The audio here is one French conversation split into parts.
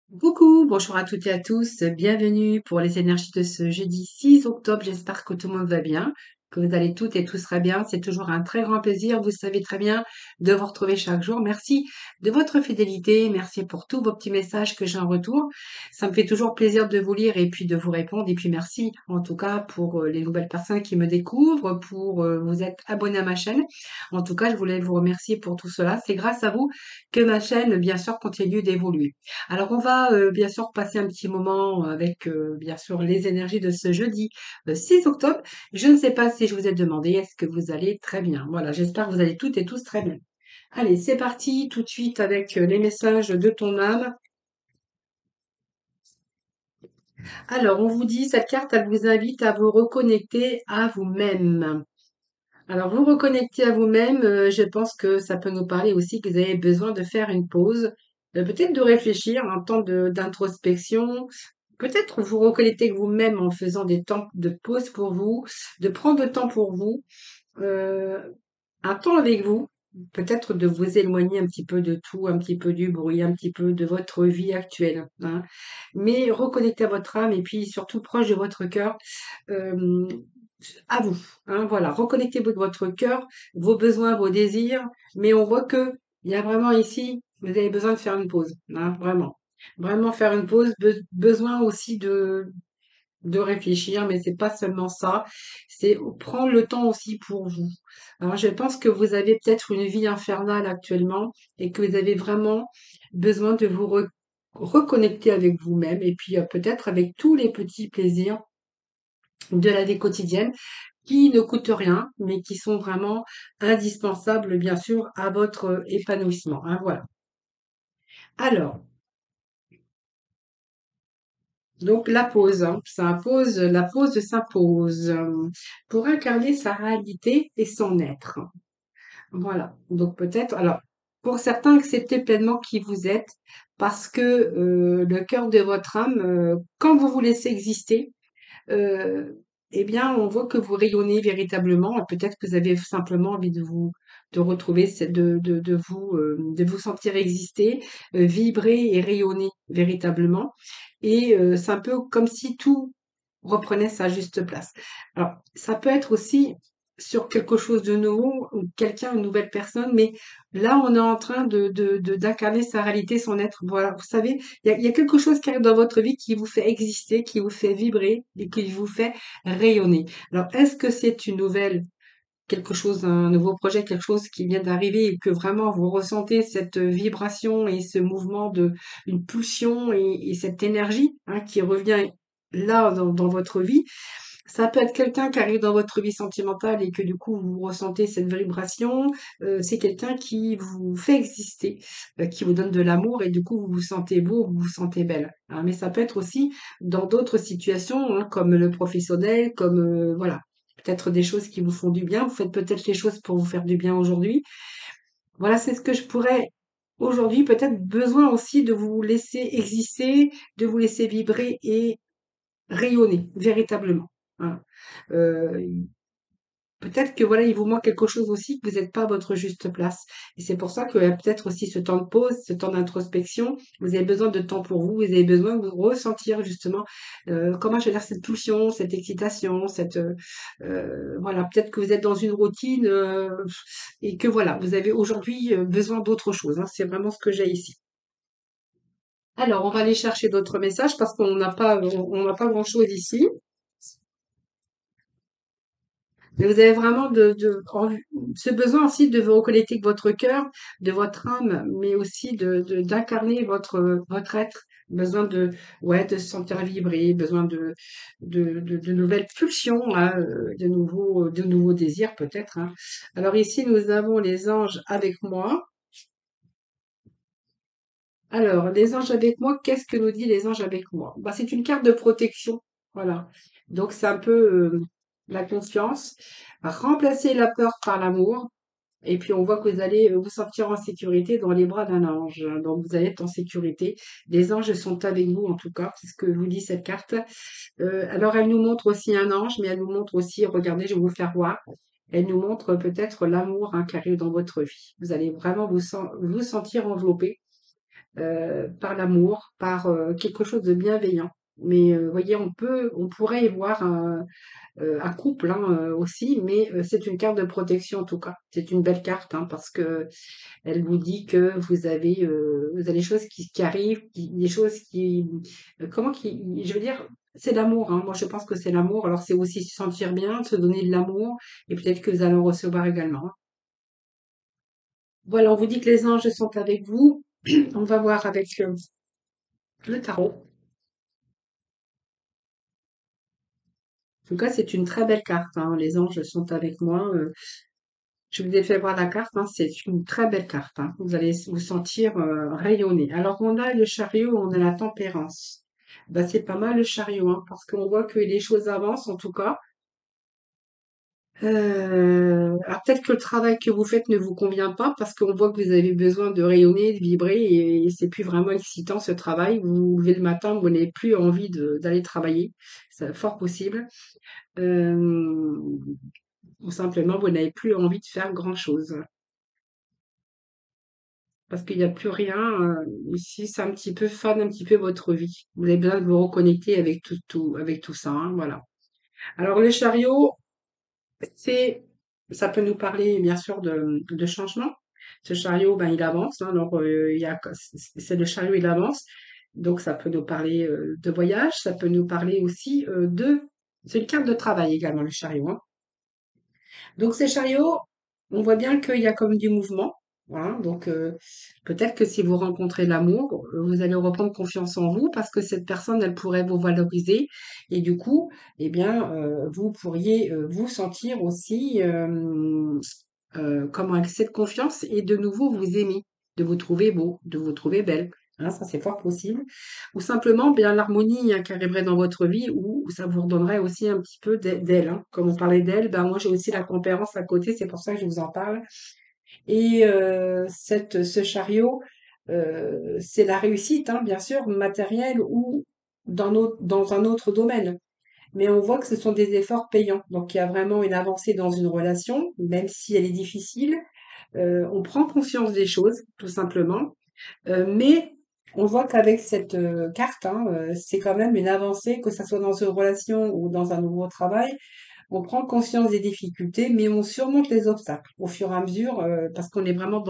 Coucou, bonjour à toutes et à tous, bienvenue pour les énergies de ce jeudi 6 octobre. J'espère que tout le monde va bien, que vous allez toutes et tous très bien. C'est toujours un très grand plaisir, vous savez très bien, de vous retrouver chaque jour. Merci de votre fidélité, merci pour tous vos petits messages que j'ai en retour. Ça me fait toujours plaisir de vous lire et puis de vous répondre. Et puis merci en tout cas pour les nouvelles personnes qui me découvrent, pour vous être abonnés à ma chaîne. En tout cas, je voulais vous remercier pour tout cela. C'est grâce à vous que ma chaîne, bien sûr, continue d'évoluer. Alors on va bien sûr passer un petit moment avec bien sûr les énergies de ce jeudi 6 octobre. Je ne sais pas si je vous ai demandé, est-ce que vous allez très bien? Voilà, j'espère que vous allez toutes et tous très bien. Allez, c'est parti tout de suite avec les messages de ton âme. Alors, on vous dit, cette carte, elle vous invite à vous reconnecter à vous-même. Alors, vous reconnecter à vous-même, je pense que ça peut nous parler aussi que vous avez besoin de faire une pause, peut-être de réfléchir, un temps d'introspection, peut-être vous reconnecter avec vous-même en faisant des temps de pause pour vous, de prendre le temps pour vous, euh, un temps avec vous, peut-être de vous éloigner un petit peu de tout, un petit peu du bruit, un petit peu de votre vie actuelle, hein. Mais reconnecter à votre âme et puis surtout proche de votre cœur. euh, à vous, hein, voilà, reconnectez-vous de votre cœur, vos besoins, vos désirs, mais on voit que il y a vraiment ici, vous avez besoin de faire une pause, hein, vraiment. Vraiment faire une pause, besoin aussi de réfléchir, mais c'est pas seulement ça, c'est prendre le temps aussi pour vous. Alors, je pense que vous avez peut-être une vie infernale actuellement et que vous avez vraiment besoin de vous reconnecter avec vous-même et puis peut-être avec tous les petits plaisirs de la vie quotidienne qui ne coûtent rien, mais qui sont vraiment indispensables, bien sûr, à votre épanouissement, hein, voilà. Alors, donc la pause, hein, la pause s'impose pour incarner sa réalité et son être. Voilà. Donc peut-être, alors, pour certains, acceptez pleinement qui vous êtes, parce que le cœur de votre âme, quand vous vous laissez exister, euh, eh bien, on voit que vous rayonnez véritablement. Peut-être que vous avez simplement envie de retrouver, de vous sentir exister, vibrer et rayonner véritablement. Et c'est un peu comme si tout reprenait sa juste place. Alors, ça peut être aussi sur quelque chose de nouveau, ou quelqu'un, une nouvelle personne, mais là, on est en train d'incarner sa réalité, son être. Voilà, vous savez, il y a quelque chose qui arrive dans votre vie qui vous fait exister, qui vous fait vibrer et qui vous fait rayonner. Alors, est-ce que c'est une nouvelle, quelque chose, un nouveau projet, quelque chose qui vient d'arriver et que vraiment vous ressentez cette vibration et ce mouvement de, une pulsion et cette énergie, hein, qui revient là dans votre vie? Ça peut être quelqu'un qui arrive dans votre vie sentimentale et que du coup vous ressentez cette vibration. C'est quelqu'un qui vous fait exister, qui vous donne de l'amour et du coup vous vous sentez beau, vous vous sentez belle, hein. Mais ça peut être aussi dans d'autres situations, hein, comme le professionnel, comme voilà, peut-être des choses qui vous font du bien. Vous faites peut-être les choses pour vous faire du bien aujourd'hui. Voilà, c'est ce que je pourrais aujourd'hui peut-être besoin aussi de vous laisser exister, de vous laisser vibrer et rayonner véritablement, hein. Heu, peut-être que voilà, il vous manque quelque chose aussi, que vous n'êtes pas à votre juste place et c'est pour ça qu'il y a peut-être aussi ce temps de pause, ce temps d'introspection. Vous avez besoin de temps pour vous, vous avez besoin de vous ressentir justement, comment je vais dire? Cette pulsion, cette excitation, voilà, peut-être que vous êtes dans une routine, et que voilà, vous avez aujourd'hui, besoin d'autre chose, hein. C'est vraiment ce que j'ai ici. Alors, on va aller chercher d'autres messages parce on n'a pas grand-chose ici. Mais vous avez vraiment ce besoin aussi de vous reconnecter avec votre cœur, de votre âme, mais aussi d'incarner votre être. Besoin ouais, de se sentir vibrer, besoin de nouvelles pulsions, hein, de nouveaux désirs peut-être, hein. Alors ici, nous avons les anges avec moi. Alors, les anges avec moi, qu'est-ce que nous dit les anges avec moi? Bah, c'est une carte de protection. Voilà. Donc, c'est un peu la confiance. Remplacer la peur par l'amour. Et puis, on voit que vous allez vous sentir en sécurité dans les bras d'un ange. Donc, vous allez être en sécurité. Les anges sont avec vous, en tout cas. C'est ce que vous dit cette carte. Alors, elle nous montre aussi un ange, mais elle nous montre aussi, regardez, je vais vous faire voir. Elle nous montre peut-être l'amour, hein, qui arrive dans votre vie. Vous allez vraiment vous sentir enveloppé. par l'amour, par quelque chose de bienveillant. Mais voyez, on pourrait y voir un couple hein, aussi, mais c'est une carte de protection en tout cas. C'est une belle carte hein, parce que elle vous dit que vous avez des choses qui arrivent, des choses je veux dire, c'est l'amour. Hein. Moi, je pense que c'est l'amour. Alors, c'est aussi se sentir bien, se donner de l'amour, et peut-être que vous allez en recevoir également. Hein. Voilà, on vous dit que les anges sont avec vous. On va voir avec le tarot. En tout cas, c'est une très belle carte. Hein. Les anges sont avec moi. Je vous ai fait voir la carte. Hein. C'est une très belle carte. Hein. Vous allez vous sentir rayonner. Alors, on a le chariot, on a la tempérance. Ben, c'est pas mal le chariot, hein, parce qu'on voit que les choses avancent en tout cas. Alors peut-être que le travail que vous faites ne vous convient pas parce qu'on voit que vous avez besoin de rayonner, de vibrer et c'est plus vraiment excitant ce travail. Vous vous levez le matin, vous n'avez plus envie d'aller travailler. C'est fort possible. Euh, ou simplement vous n'avez plus envie de faire grand-chose. Parce qu'il n'y a plus rien. Ici, c'est un petit peu fan, un petit peu votre vie. Vous avez besoin de vous reconnecter avec avec tout ça. Hein, voilà. Alors le chariot, c'est, ça peut nous parler bien sûr de changement. Ce chariot, ben, il avance. Hein, alors, c'est le chariot, il avance. Donc, ça peut nous parler de voyage. Ça peut nous parler aussi c'est une carte de travail également, le chariot. Hein. Donc ces chariots, on voit bien qu'il y a comme du mouvement. Hein, donc peut-être que si vous rencontrez l'amour, vous allez reprendre confiance en vous parce que cette personne, elle pourrait vous valoriser et du coup, eh bien, vous pourriez vous sentir aussi comment avec cette confiance et de nouveau vous aimer, de vous trouver beau, de vous trouver belle. Hein, ça, c'est fort possible. Ou simplement, bien l'harmonie hein, qui arriverait dans votre vie, ou ça vous redonnerait aussi un petit peu d'elle. Hein. Comme on parlait d'elle, ben moi j'ai aussi la tempérance à côté, c'est pour ça que je vous en parle. Et ce chariot, c'est la réussite, hein, bien sûr, matérielle ou dans un autre domaine. Mais on voit que ce sont des efforts payants. Donc il y a vraiment une avancée dans une relation, même si elle est difficile. On prend conscience des choses, tout simplement. Mais on voit qu'avec cette carte, hein, c'est quand même une avancée, que ça soit dans une relation ou dans un nouveau travail. On prend conscience des difficultés, mais on surmonte les obstacles au fur et à mesure parce qu'on est vraiment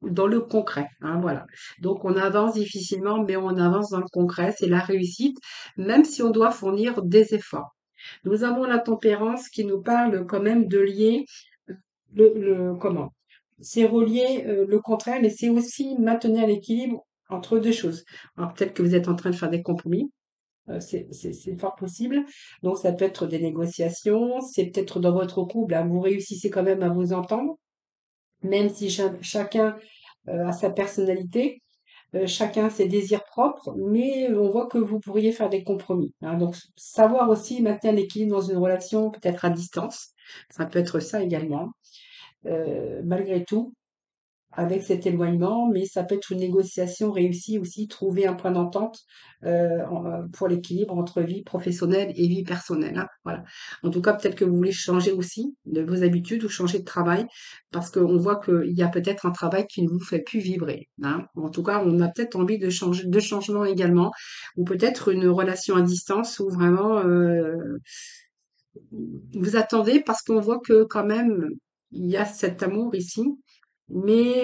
dans le concret. Hein, voilà. Donc on avance difficilement, mais on avance dans le concret. C'est la réussite, même si on doit fournir des efforts. Nous avons la tempérance qui nous parle quand même de lier comment? C'est relier le contraire, mais c'est aussi maintenir l'équilibre entre deux choses. Alors peut-être que vous êtes en train de faire des compromis, c'est fort possible. Donc ça peut être des négociations, c'est peut-être dans votre couple, hein, vous réussissez quand même à vous entendre, même si chacun a sa personnalité, chacun ses désirs propres, mais on voit que vous pourriez faire des compromis. Hein. Donc savoir aussi maintenir l'équilibre dans une relation, peut-être à distance, ça peut être ça également. Malgré tout, avec cet éloignement, mais ça peut être une négociation réussie aussi, trouver un point d'entente pour l'équilibre entre vie professionnelle et vie personnelle. Hein, voilà. En tout cas, peut-être que vous voulez changer aussi de vos habitudes ou changer de travail, parce qu'on voit qu'il y a peut-être un travail qui ne vous fait plus vibrer. Hein. En tout cas, on a peut-être envie de changer, de changement également, ou peut-être une relation à distance où vraiment vous attendez parce qu'on voit que quand même il y a cet amour ici, mais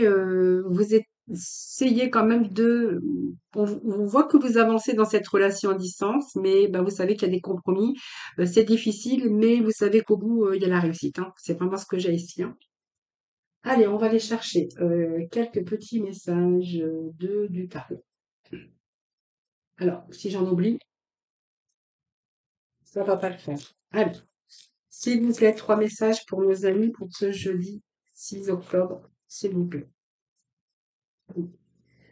essayez quand même on voit que vous avancez dans cette relation à distance, mais ben, vous savez qu'il y a des compromis, c'est difficile, mais vous savez qu'au bout il y a la réussite. Hein. C'est vraiment ce que j'ai ici. Hein. Allez, on va aller chercher quelques petits messages du tarot. Alors, si j'en oublie, ça va pas le faire. Allez. S'il vous plaît, 3 messages pour nos amis pour ce jeudi 6 octobre, s'il vous plaît.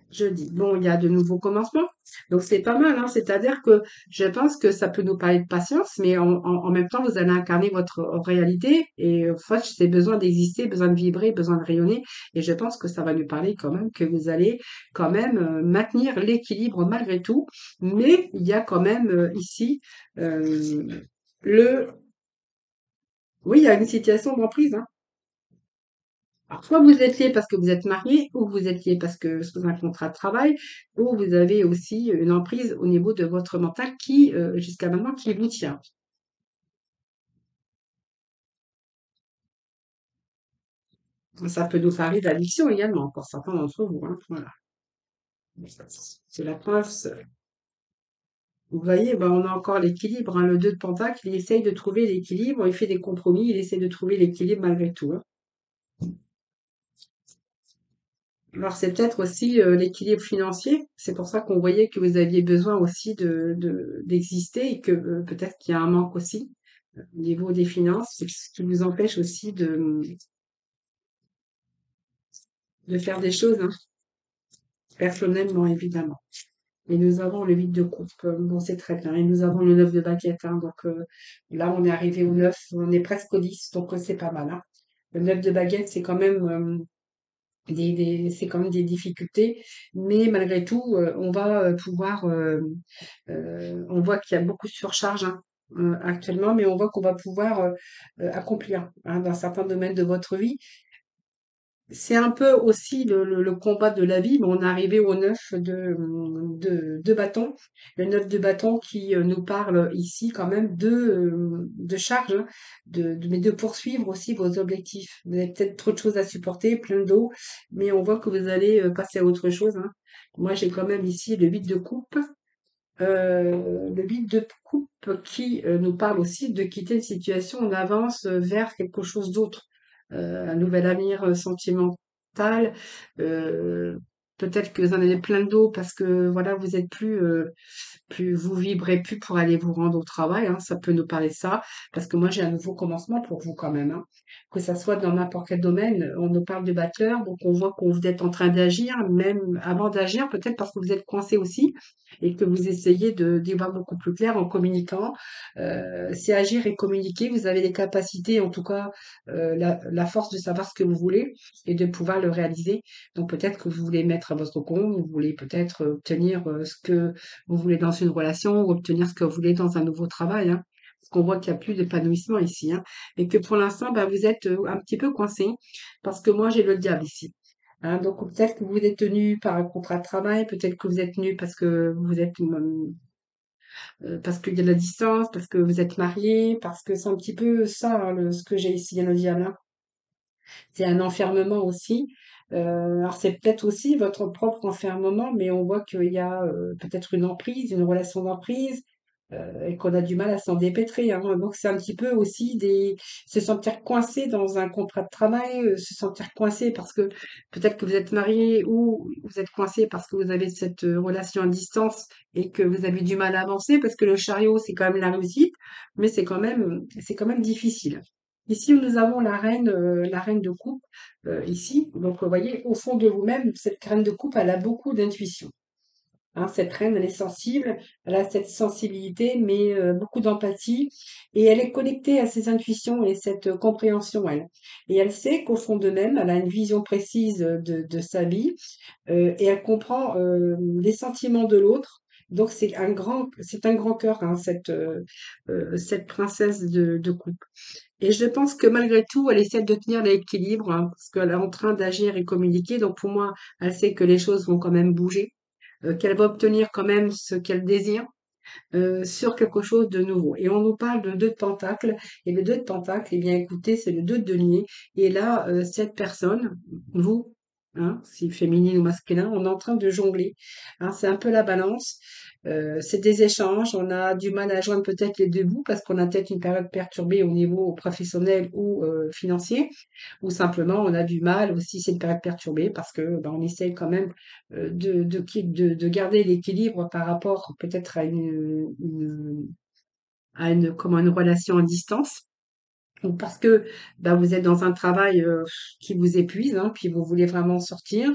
Jeudi. Bon, il y a de nouveaux commencements, donc c'est pas mal, hein. C'est-à-dire que je pense que ça peut nous parler de patience, mais en même temps, vous allez incarner votre réalité et en fait, c'est besoin d'exister, besoin de vibrer, besoin de rayonner. Et je pense que ça va nous parler quand même que vous allez quand même maintenir l'équilibre malgré tout. Mais il y a quand même ici euh, le... Oui, il y a une situation d'emprise, hein. Alors, soit vous êtes lié parce que vous êtes marié, ou vous êtes lié parce que sous un contrat de travail, ou vous avez aussi une emprise au niveau de votre mental qui, jusqu'à maintenant, qui vous tient. Ça peut nous parler d'addiction également pour certains d'entre vous, hein, voilà. C'est la preuve. Vous voyez, ben, on a encore l'équilibre, hein, le 2 de Pentacle, il essaye de trouver l'équilibre, il fait des compromis, il essaie de trouver l'équilibre malgré tout, hein. Alors c'est peut-être aussi l'équilibre financier, c'est pour ça qu'on voyait que vous aviez besoin aussi d'exister et que peut-être qu'il y a un manque aussi au niveau des finances, c'est ce qui vous empêche aussi de faire des choses, hein, personnellement évidemment. Et nous avons le 8 de coupe, bon c'est très bien, et nous avons le 9 de baguette, hein, donc là on est arrivé au 9, on est presque au 10, donc c'est pas mal, hein. Le 9 de baguette, c'est quand même c'est quand même des difficultés, mais malgré tout, on va pouvoir. On voit qu'il y a beaucoup de surcharge, hein, actuellement, mais on voit qu'on va pouvoir accomplir, hein, dans certains domaines de votre vie. C'est un peu aussi le combat de la vie, mais on est arrivé au 9 de bâton. Le 9 de bâton qui nous parle ici quand même de charge, hein, mais de poursuivre aussi vos objectifs. Vous avez peut-être trop de choses à supporter, plein d'eau, mais on voit que vous allez passer à autre chose, hein. Moi, j'ai quand même ici le 8 de coupe. Le 8 de coupe qui nous parle aussi de quitter une situation, on avance vers quelque chose d'autre, un nouvel avenir sentimental. euh, Peut-être que vous en avez plein d'eau parce que voilà, vous êtes plus, vous vibrez plus pour aller vous rendre au travail, hein, ça peut nous parler de ça, parce que moi j'ai un nouveau commencement pour vous quand même, hein. Que ça soit dans n'importe quel domaine, on nous parle de batteur, donc on voit que vous êtes en train d'agir, même avant d'agir, peut-être parce que vous êtes coincé aussi et que vous essayez d'y voir beaucoup plus clair en communiquant. C'est agir et communiquer, vous avez les capacités, en tout cas la force de savoir ce que vous voulez et de pouvoir le réaliser. Donc peut-être que vous voulez mettre à votre compte, vous voulez peut-être obtenir ce que vous voulez dans une relation ou obtenir ce que vous voulez dans un nouveau travail, hein. Parce qu'on voit qu'il n'y a plus d'épanouissement ici, hein. Et que pour l'instant, bah, vous êtes un petit peu coincé parce que moi, j'ai le diable ici. Hein, donc peut-être que vous êtes tenu par un contrat de travail, peut-être que vous êtes tenu parce que vous êtes parce qu'il y a de la distance, parce que vous êtes marié, parce que c'est un petit peu ça, hein, ce que j'ai ici, le diable, hein. C'est un enfermement aussi. Alors c'est peut-être aussi votre propre enfermement, mais on voit qu'il y a peut-être une emprise, une relation d'emprise, et qu'on a du mal à s'en dépêtrer, hein. Donc c'est un petit peu aussi se sentir coincé dans un contrat de travail, se sentir coincé parce que peut-être que vous êtes marié ou vous êtes coincé parce que vous avez cette relation à distance et que vous avez du mal à avancer parce que le chariot c'est quand même la réussite, mais c'est quand même difficile. Ici, nous avons la reine de coupe, ici. Donc, vous voyez, au fond de vous-même, cette reine de coupe, elle a beaucoup d'intuition. Hein, cette reine, elle est sensible, elle a cette sensibilité, mais beaucoup d'empathie, et elle est connectée à ses intuitions et cette compréhension, elle. Et elle sait qu'au fond d'elle-même, elle a une vision précise de sa vie, et elle comprend les sentiments de l'autre. Donc c'est un grand cœur, hein, cette princesse de coupe. Et je pense que malgré tout, elle essaie de tenir l'équilibre, hein, parce qu'elle est en train d'agir et communiquer. Donc pour moi, elle sait que les choses vont quand même bouger, qu'elle va obtenir quand même ce qu'elle désire sur quelque chose de nouveau. Et on nous parle de 2 de pentacles. Et le 2 de pentacles, eh bien écoutez, c'est le 2 de denier. Et là, cette personne, vous, hein, si féminine ou masculin, on est en train de jongler, hein, c'est un peu la balance. C'est des échanges. On a du mal à joindre peut-être les deux bouts parce qu'on a peut-être une période perturbée au niveau professionnel ou financier, ou simplement on a du mal aussi, c'est une période perturbée parce que ben, on essaye quand même de garder l'équilibre par rapport peut-être à une relation à distance. Ou parce que ben, vous êtes dans un travail qui vous épuise, hein, puis vous voulez vraiment sortir.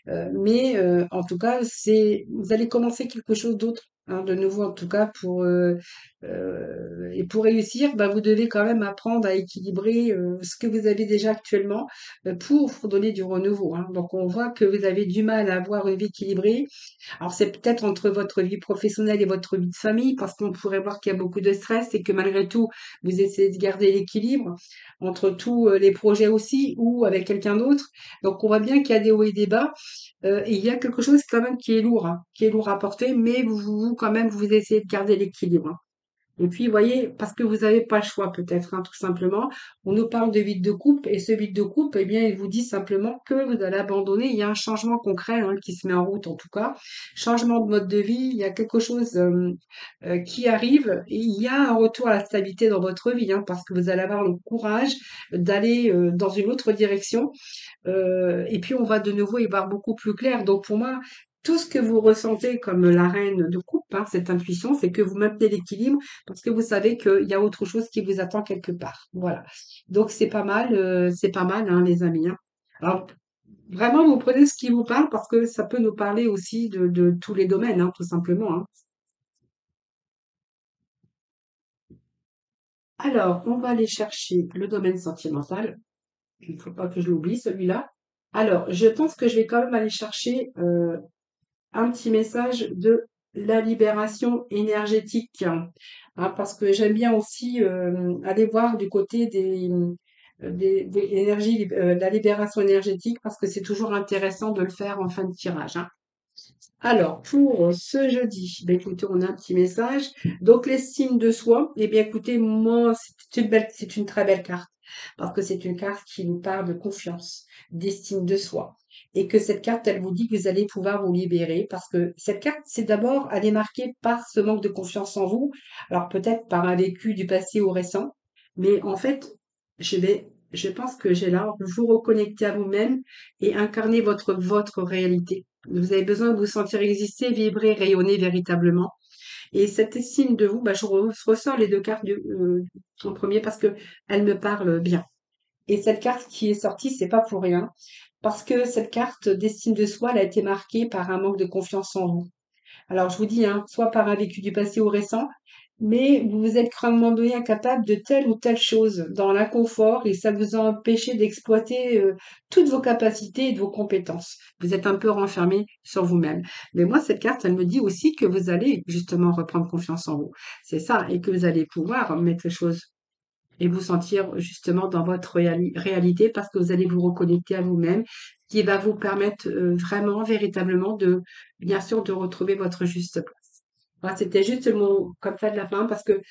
Mais en tout cas, vous allez commencer quelque chose d'autre. hein, de nouveau, en tout cas, et pour réussir, bah, vous devez quand même apprendre à équilibrer ce que vous avez déjà actuellement pour donner du renouveau, hein. Donc, on voit que vous avez du mal à avoir une vie équilibrée. Alors, c'est peut-être entre votre vie professionnelle et votre vie de famille, parce qu'on pourrait voir qu'il y a beaucoup de stress et que malgré tout, vous essayez de garder l'équilibre entre tous les projets aussi ou avec quelqu'un d'autre. Donc, on voit bien qu'il y a des hauts et des bas. Et il y a quelque chose quand même qui est lourd, hein, qui est lourd à porter, mais quand même, vous essayez de garder l'équilibre, hein. Et puis, vous voyez, parce que vous n'avez pas le choix peut-être, hein, tout simplement. On nous parle de vide de coupe, et ce vide de coupe, eh bien, il vous dit simplement que vous allez abandonner. Il y a un changement concret, hein, qui se met en route, en tout cas. Changement de mode de vie, il y a quelque chose qui arrive. Et il y a un retour à la stabilité dans votre vie, hein, parce que vous allez avoir le courage d'aller dans une autre direction et puis on va de nouveau y voir beaucoup plus clair. Donc pour moi, tout ce que vous ressentez comme la reine de coupe, hein, cette intuition, c'est que vous maintenez l'équilibre parce que vous savez qu'il y a autre chose qui vous attend quelque part. Voilà. Donc c'est pas mal, hein, les amis, hein. Alors vraiment, vous prenez ce qui vous parle parce que ça peut nous parler aussi de tous les domaines, hein, tout simplement, hein. Alors, on va aller chercher le domaine sentimental. Il ne faut pas que je l'oublie, celui-là. Alors, je pense que je vais quand même aller chercher un petit message de la libération énergétique, hein, parce que j'aime bien aussi aller voir du côté des énergies, de la libération énergétique, parce que c'est toujours intéressant de le faire en fin de tirage, hein. Alors, pour ce jeudi, ben écoutez, on a un petit message. Donc, l'estime de soi, eh bien, écoutez, moi, c'est une très belle carte. Parce que c'est une carte qui nous parle de confiance, d'estime de soi. Et que cette carte, elle vous dit que vous allez pouvoir vous libérer. Parce que cette carte, c'est d'abord, elle est marquée par ce manque de confiance en vous. Alors, peut-être par un vécu du passé ou récent. Mais en fait, je pense que j'ai là, vous reconnecter à vous-même et incarner votre réalité. Vous avez besoin de vous sentir exister, vibrer, rayonner véritablement. Et cette estime de vous, bah, ressors les deux cartes en premier parce que elles me parlent bien. Et cette carte qui est sortie, c'est pas pour rien. Parce que cette carte d'estime de soi, elle a été marquée par un manque de confiance en vous. Alors, je vous dis, hein, soit par un vécu du passé ou récent, mais vous vous êtes crânement donné incapable de telle ou telle chose dans l'inconfort et ça vous a empêché d'exploiter toutes vos capacités et de vos compétences. Vous êtes un peu renfermé sur vous-même. Mais moi, cette carte, elle me dit aussi que vous allez justement reprendre confiance en vous. C'est ça, et que vous allez pouvoir mettre les choses et vous sentir justement dans votre réalité parce que vous allez vous reconnecter à vous-même, qui va vous permettre vraiment, véritablement bien sûr, de retrouver votre juste place. Voilà, c'était juste le mot comme ça de la fin parce que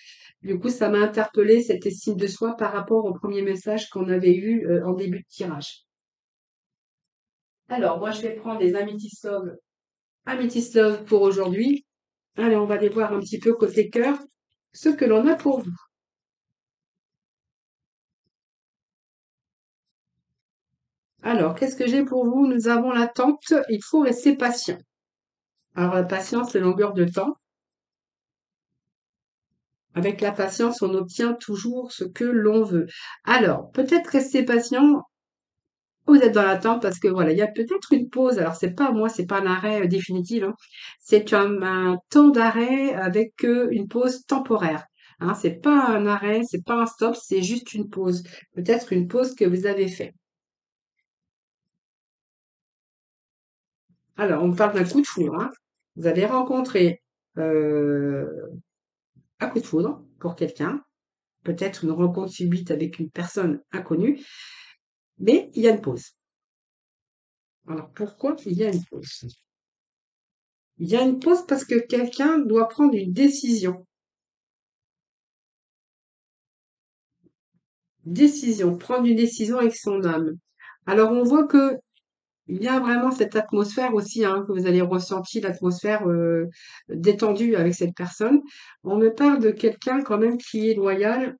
du coup, ça m'a interpellé cette estime de soi par rapport au premier message qu'on avait eu en début de tirage. Alors, moi, je vais prendre les Amethyst Love pour aujourd'hui. Allez, on va aller voir un petit peu côté cœur ce que l'on a pour vous. Alors, qu'est-ce que j'ai pour vous? Nous avons l'attente. Il faut rester patient. Alors, la patience, c'est longueur de temps. Avec la patience, on obtient toujours ce que l'on veut. Alors, peut-être rester patient. Vous êtes dans l'attente parce que voilà, il y a peut-être une pause. Alors, c'est pas un arrêt définitif, hein. C'est un temps d'arrêt avec une pause temporaire. Hein, c'est pas un arrêt, c'est pas un stop, c'est juste une pause. Peut-être une pause que vous avez fait. Alors, on parle d'un coup de foudre, hein. Vous avez rencontré euh, un coup de foudre pour quelqu'un, peut-être une rencontre subite avec une personne inconnue, mais il y a une pause. Alors pourquoi il y a une pause? Il y a une pause parce que quelqu'un doit prendre une décision. Décision, prendre une décision avec son âme. Alors on voit que il y a vraiment cette atmosphère aussi, hein, que vous allez ressentir, l'atmosphère détendue avec cette personne. On me parle de quelqu'un quand même qui est loyal,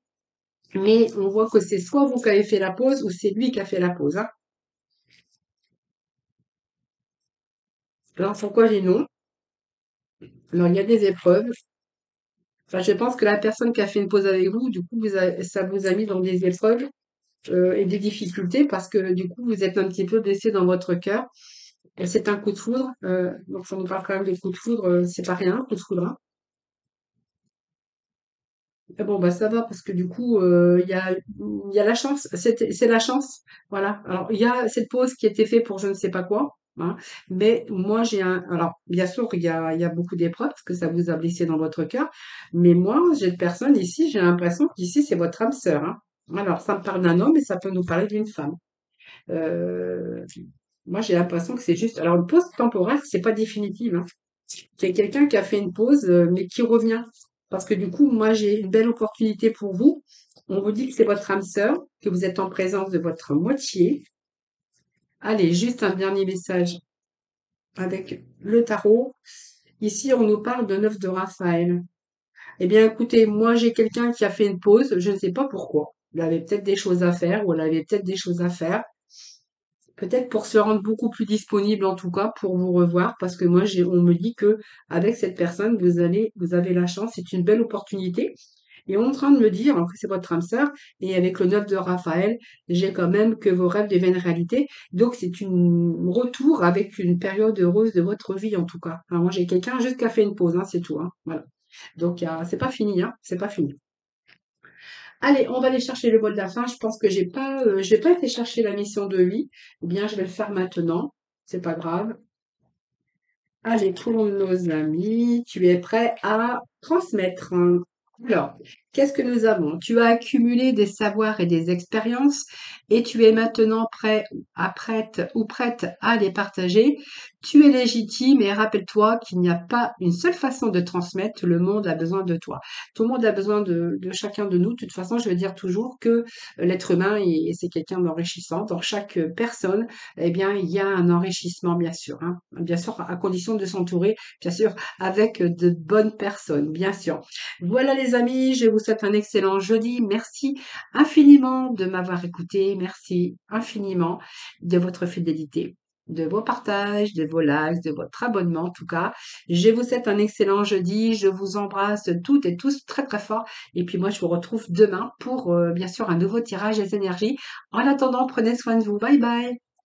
mais on voit que c'est soit vous qui avez fait la pause ou c'est lui qui a fait la pause, hein. Alors pourquoi j'ai non? Alors il y a des épreuves. Enfin, je pense que la personne qui a fait une pause avec vous, du coup, ça vous a mis dans des épreuves et des difficultés parce que du coup, vous êtes un petit peu blessé dans votre cœur. Et c'est un coup de foudre, donc ça nous parle quand même de coup de foudre, c'est pas rien, un coup de foudre, hein. Ah bon, bah ça va parce que du coup, il y a la chance, c'est la chance, voilà. Alors, il y a cette pause qui était faite pour je ne sais pas quoi, hein, mais moi j'ai un, alors bien sûr, il y a beaucoup d'épreuves parce que ça vous a blessé dans votre cœur, mais moi, j'ai une personne ici, j'ai l'impression qu'ici, c'est votre âme sœur, hein. Alors, ça me parle d'un homme et ça peut nous parler d'une femme. Euh, Moi, j'ai l'impression que c'est juste. Alors, une pause temporaire, c'est pas définitive, hein. C'est quelqu'un qui a fait une pause, mais qui revient. Parce que du coup, moi, j'ai une belle opportunité pour vous. On vous dit que c'est votre âme sœur, que vous êtes en présence de votre moitié. Allez, juste un dernier message avec le tarot. Ici, on nous parle de 9 de Raphaël. Eh bien, écoutez, moi, j'ai quelqu'un qui a fait une pause. Je ne sais pas pourquoi. Il avait peut-être des choses à faire ou elle avait peut-être des choses à faire. Peut-être pour se rendre beaucoup plus disponible en tout cas pour vous revoir parce que moi on me dit que avec cette personne vous avez la chance, c'est une belle opportunité et on est en train de me dire que c'est votre âme sœur et avec le 9 de Raphaël, j'ai quand même que vos rêves deviennent réalité. Donc c'est une retour avec une période heureuse de votre vie en tout cas. Alors, moi j'ai quelqu'un juste qui a fait une pause, hein, c'est tout, hein, voilà. Donc c'est pas fini, hein, c'est pas fini. Allez, on va aller chercher le bol de la fin. Je pense que j'ai pas été chercher la mission de vie. Ou bien je vais le faire maintenant. C'est pas grave. Allez, pour nos amis, tu es prêt à transmettre. Alors, qu'est-ce que nous avons? Tu as accumulé des savoirs et des expériences et tu es maintenant prête à les partager. Tu es légitime et rappelle-toi qu'il n'y a pas une seule façon de transmettre. Le monde a besoin de toi. Tout le monde a besoin de chacun de nous. De toute façon, je veux dire toujours que l'être humain, c'est quelqu'un d'enrichissant. Dans chaque personne, eh bien, il y a un enrichissement, bien sûr, hein. Bien sûr, à condition de s'entourer, bien sûr, avec de bonnes personnes, bien sûr. Voilà, les amis, je vous souhaite un excellent jeudi. Merci infiniment de m'avoir écouté. Merci infiniment de votre fidélité, de vos partages, de vos likes, de votre abonnement, en tout cas. Je vous souhaite un excellent jeudi. Je vous embrasse toutes et tous très, très fort. Et puis moi, je vous retrouve demain pour, bien sûr, un nouveau tirage des énergies. En attendant, prenez soin de vous. Bye bye.